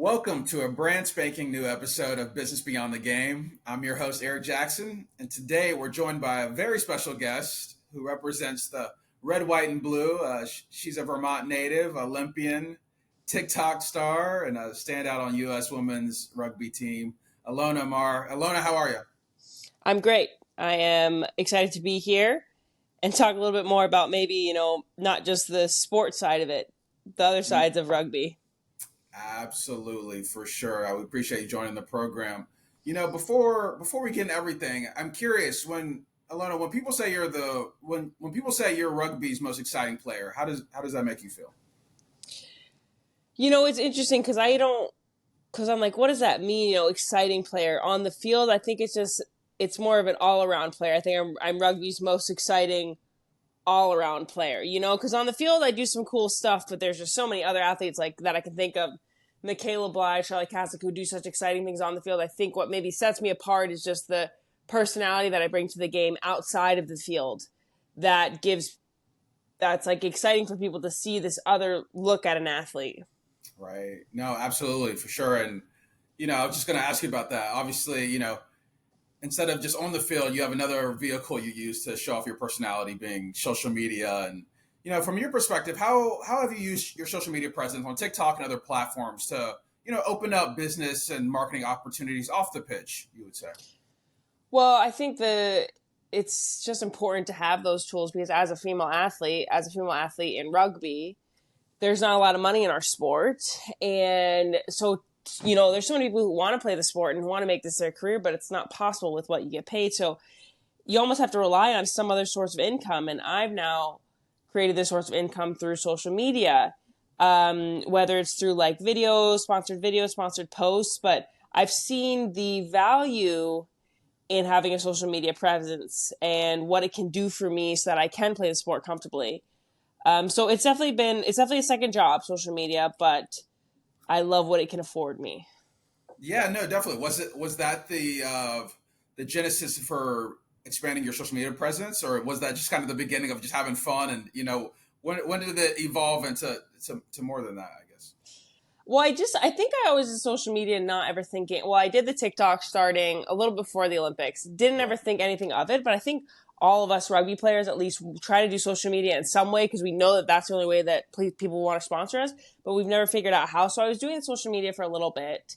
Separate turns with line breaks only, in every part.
Welcome to a brand spanking new episode of Business Beyond the Game. I'm your host, Eric Jackson, and today we're joined by a very special guest who represents the red, white, and blue. She's a Vermont native, Olympian, TikTok star, and a standout on U.S. women's rugby team, Ilona Maher. Ilona, how are you?
I'm great. I am excited to be here and talk a little bit more about maybe, not just the sports side of it, the other sides of rugby.
Absolutely, for sure. I would appreciate you joining the program. Before we get into everything, I'm curious Alona, when people say when people say you're rugby's most exciting player, how does that make you feel?
It's interesting because I'm like, what does that mean? Exciting player on the field. I think it's more of an all around player. I think I'm rugby's most exciting all around player, because on the field I do some cool stuff, but there's just so many other athletes like that I can think of. Michaela Blige, Charlie Kasich, who do such exciting things on the field. I think what maybe sets me apart is just the personality that I bring to the game outside of the field that's like exciting for people to see this other look at an athlete.
Right. No, absolutely, for sure. And, I was just going to ask you about that. Obviously, instead of just on the field, you have another vehicle you use to show off your personality, being social media. And, from your perspective, how have you used your social media presence on TikTok and other platforms to, open up business and marketing opportunities off the pitch, you would say?
Well, I think it's just important to have those tools because as a female athlete in rugby, there's not a lot of money in our sport. And so, there's so many people who want to play the sport and want to make this their career, but it's not possible with what you get paid. So you almost have to rely on some other source of income. And I've now created this source of income through social media, whether it's through like videos, sponsored posts. But I've seen the value in having a social media presence and what it can do for me so that I can play the sport comfortably. So it's definitely a second job, social media, but I love what it can afford me.
Yeah, no, definitely. Was that the genesis for expanding your social media presence, or was that just kind of the beginning of just having fun? And when did it evolve into more than that, I guess?
Well, I think I always did social media, not ever thinking. Well, I did the TikTok starting a little before the Olympics. Didn't ever think anything of it, but I think all of us rugby players at least try to do social media in some way because we know that that's the only way that people want to sponsor us, but we've never figured out how. So I was doing social media for a little bit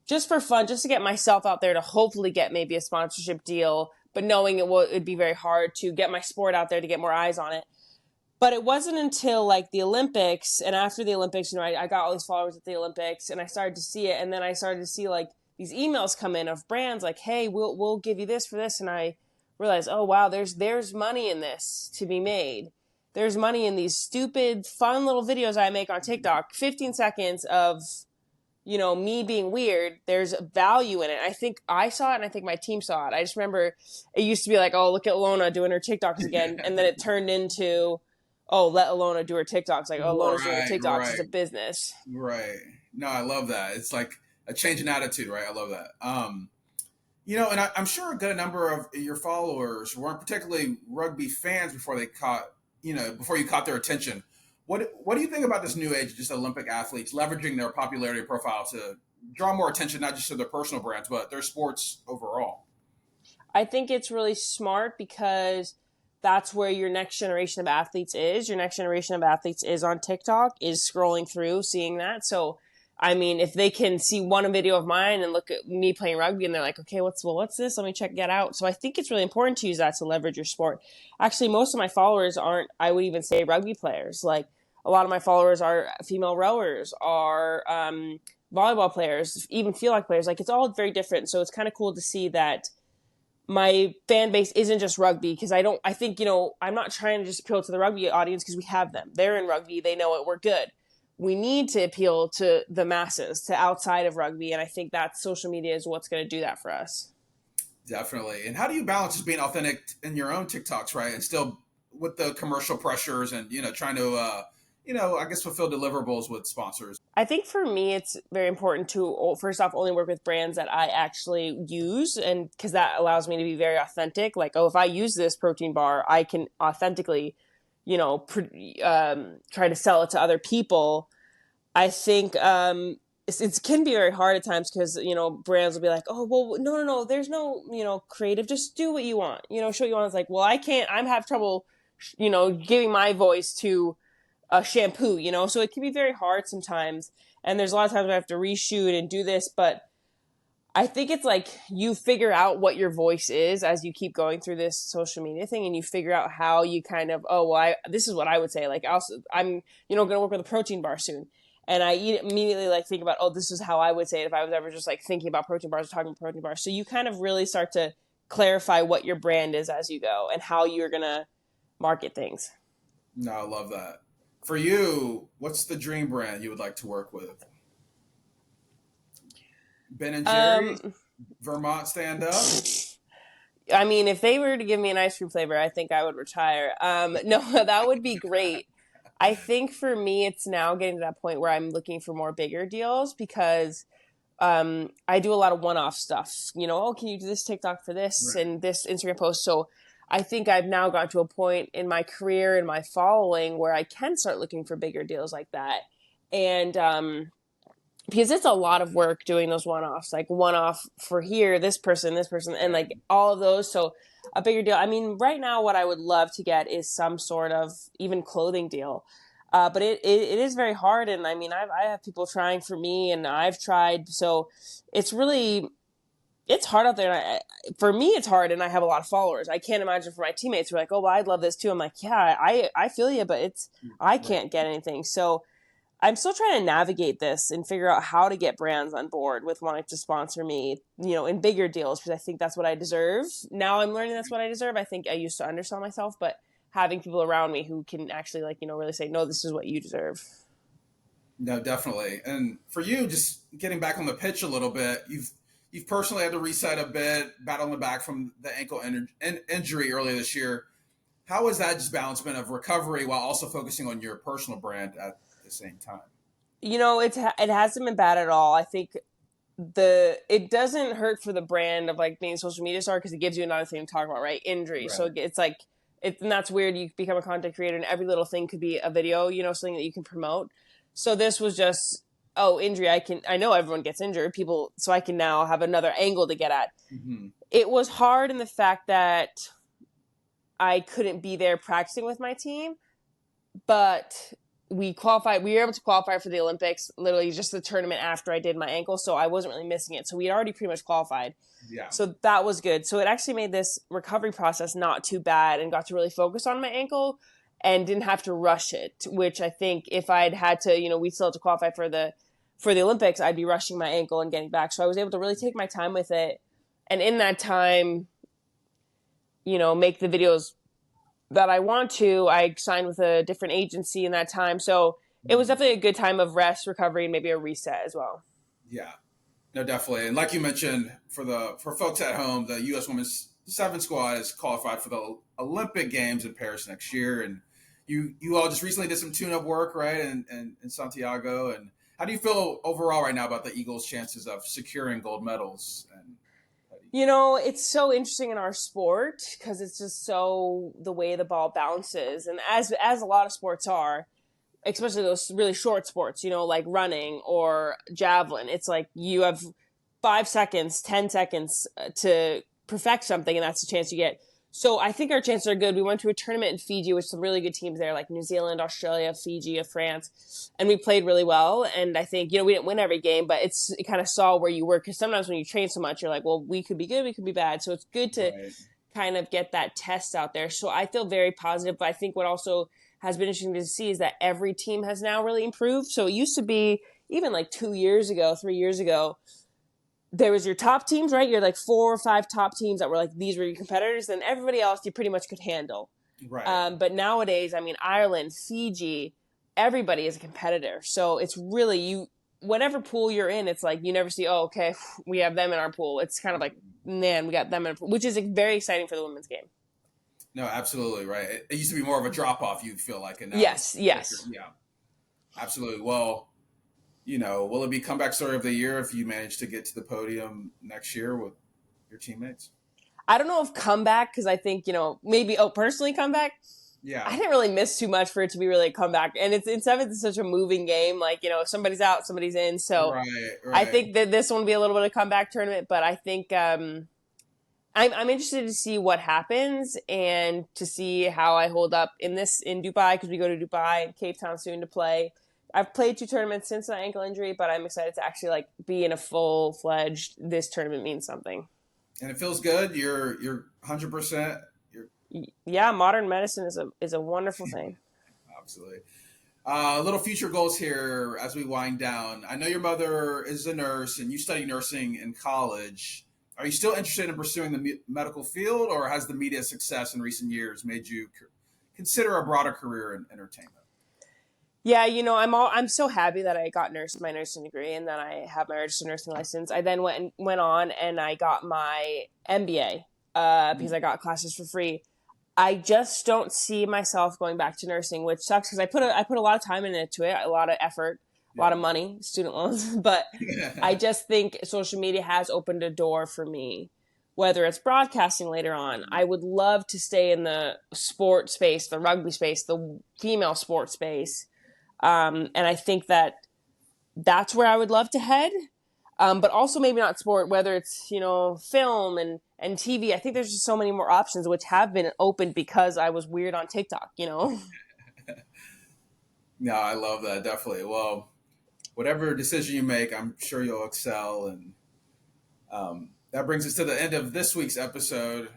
just for fun, just to get myself out there to hopefully get maybe a sponsorship deal, but knowing it'd be very hard to get my sport out there to get more eyes on it. But it wasn't until like the Olympics and after the Olympics, I got all these followers at the Olympics and I started to see it. And then I started to see like these emails come in of brands like, hey, we'll give you this for this. And I realized, oh, wow, there's money in this to be made. There's money in these stupid, fun little videos I make on TikTok, 15 seconds of, me being weird. There's value in it. I think I saw it and I think my team saw it. I just remember it used to be like, oh, look at Alona doing her TikToks again. And then it turned into, oh, let Alona do her TicToks. Like, oh, Alona's doing her TikToks. Right. It's a business.
Right. No, I love that. It's like a change in attitude, right? I love that. And I'm sure a good number of your followers weren't particularly rugby fans before you caught their attention. What do you think about this new age of just Olympic athletes leveraging their popularity profile to draw more attention, not just to their personal brands, but their sports overall?
I think it's really smart because that's where your next generation of athletes is. Your next generation of athletes is on TikTok, is scrolling through, seeing that. So, I mean, if they can see one video of mine and look at me playing rugby and they're like, okay, what's this? Let me check that out. So I think it's really important to use that to leverage your sport. Actually, most of my followers aren't, I would even say, rugby players. Like a lot of my followers are female rowers, are volleyball players, even field hockey players. Like it's all very different. So it's kind of cool to see that my fan base isn't just rugby because I think, I'm not trying to just appeal to the rugby audience because we have them. They're in rugby. They know it. We're good. We need to appeal to the masses, to outside of rugby. And I think that social media is what's going to do that for us.
Definitely. And how do you balance just being authentic in your own TikToks, right? And still with the commercial pressures and, trying to, I guess fulfill deliverables with sponsors?
I think for me, it's very important to, first off, only work with brands that I actually use. And because that allows me to be very authentic. Like, oh, if I use this protein bar, I can authentically try to sell it to other people. I think it can be very hard at times because, brands will be like, oh, well, no, there's no, creative, just do what you want, show what you want. It's like, well, I can't, I have trouble, giving my voice to a shampoo, so it can be very hard sometimes. And there's a lot of times I have to reshoot and do this, but I think it's like you figure out what your voice is as you keep going through this social media thing, and you figure out how you kind of, oh, well, this is what I would say. Like, I'm, going to work with a protein bar soon. And I immediately like think about, oh, this is how I would say it if I was ever just like thinking about protein bars or talking about protein bars. So you kind of really start to clarify what your brand is as you go and how you're going to market things.
No, I love that. For you, what's the dream brand you would like to work with? Ben and Jerry's, Vermont stand up.
I mean, if they were to give me an ice cream flavor, I think I would retire. No, that would be great. I think for me, it's now getting to that point where I'm looking for more bigger deals because I do a lot of one-off stuff. Oh, can you do this TikTok for this
Right.
and this Instagram post? So I think I've now got to a point in my career and my following where I can start looking for bigger deals like that. And because it's a lot of work doing those one-offs, like one-off for here, this person, and like all of those. So a bigger deal. I mean, right now, what I would love to get is some sort of even clothing deal. But it is very hard. And I mean, I have people trying for me and I've tried. So it's hard out there. And for me, it's hard. And I have a lot of followers. I can't imagine for my teammates who are like, oh, well, I'd love this too. I'm like, yeah, I feel you, but I can't get anything. So I'm still trying to navigate this and figure out how to get brands on board with wanting to sponsor me, in bigger deals, because I think that's what I deserve. Now I'm learning that's what I deserve. I think I used to undersell myself, but having people around me who can actually really say, no, this is what you deserve.
No, definitely. And for you, just getting back on the pitch a little bit, you've personally had to reset a bit, battling back from the ankle injury earlier this year. How has that just balance been of recovery while also focusing on your personal brand at the same time?
It hasn't been bad at all. I think it doesn't hurt for the brand of like being a social media star because it gives you another thing to talk about, right? Injury. Right. So it's like and that's weird. You become a content creator and every little thing could be a video, something that you can promote. So this was just, oh, injury. I know everyone gets injured, people, so I can now have another angle to get at. Mm-hmm. It was hard in the fact that I couldn't be there practicing with my team, but we were able to qualify for the Olympics, literally just the tournament after I did my ankle. So I wasn't really missing it. So we had already pretty much qualified. Yeah. So that was good. So it actually made this recovery process not too bad and got to really focus on my ankle and didn't have to rush it, which I think if I'd had to, we still had to qualify for the Olympics, I'd be rushing my ankle and getting back. So I was able to really take my time with it. And in that time, make the videos that I want to. I signed with a different agency in that time. So it was definitely a good time of rest, recovery, and maybe a reset as well.
Yeah, no, definitely. And like you mentioned, for folks at home, the U.S. Women's 7 squad is qualified for the Olympic Games in Paris next year. And you all just recently did some tune-up work, right, in Santiago. And how do you feel overall right now about the Eagles' chances of securing gold medals? And
it's so interesting in our sport because it's just so the way the ball bounces. And as a lot of sports are, especially those really short sports, like running or javelin, it's like you have 5 seconds, 10 seconds to perfect something, and that's the chance you get. So I think our chances are good. We went to a tournament in Fiji with some really good teams there, like New Zealand, Australia, Fiji, France, and we played really well. And I think, we didn't win every game, but it kind of saw where you were, because sometimes when you train so much, you're like, well, we could be good, we could be bad. So it's good to kind of get that test out there. So I feel very positive, but I think what also has been interesting to see is that every team has now really improved. So it used to be, even like 3 years ago, there was your top teams, right? You're like 4 or 5 top teams that were like, these were your competitors. Then everybody else you pretty much could handle. Right. But nowadays, I mean, Ireland, Fiji, everybody is a competitor. So it's really whatever pool you're in, it's like you never see, oh, okay, we have them in our pool. It's kind of like, man, we got them in our pool, which is very exciting for the women's game.
No, absolutely, right. It used to be more of a drop-off, you feel like. And now
yes.
Yeah, absolutely. Well, will it be comeback story of the year if you manage to get to the podium next year with your teammates?
I don't know if comeback, because I think, maybe, personally comeback.
Yeah.
I didn't really miss too much for it to be really a comeback. And it's in seventh, it's such a moving game. Like, if somebody's out, somebody's in. So
Right.
I
Right.
think that this one will be a little bit of a comeback tournament, but I think I'm interested to see what happens and to see how I hold up in Dubai, because we go to Dubai and Cape Town soon to play. I've played 2 tournaments since my ankle injury, but I'm excited to actually like be in a full-fledged, this tournament means something.
And it feels good. You're 100%. You're
Yeah, modern medicine is a wonderful thing.
absolutely. Little future goals here as we wind down. I know your mother is a nurse and you study nursing in college. Are you still interested in pursuing the medical field, or has the media success in recent years made you consider a broader career in entertainment?
Yeah, I'm so happy that I got my nursing degree and that I have my registered nursing license. I then went on and I got my MBA because I got classes for free. I just don't see myself going back to nursing, which sucks because I put a lot of time into it, a lot of effort, a lot
Yeah.
of money, student loans. But I just think social media has opened a door for me, whether it's broadcasting later on. I would love to stay in the sport space, the rugby space, the female sport space. And I think that's where I would love to head. But also maybe not sport, whether it's, film and TV. I think there's just so many more options which have been opened because I was weird on TikTok.
No, I love that. Definitely. Well, whatever decision you make, I'm sure you'll excel. And that brings us to the end of this week's episode.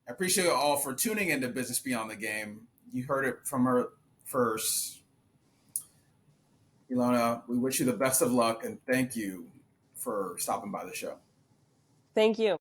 I appreciate you all for tuning into Business Beyond the Game. You heard it from her first. Ilona, we wish you the best of luck and thank you for stopping by the show.
Thank you.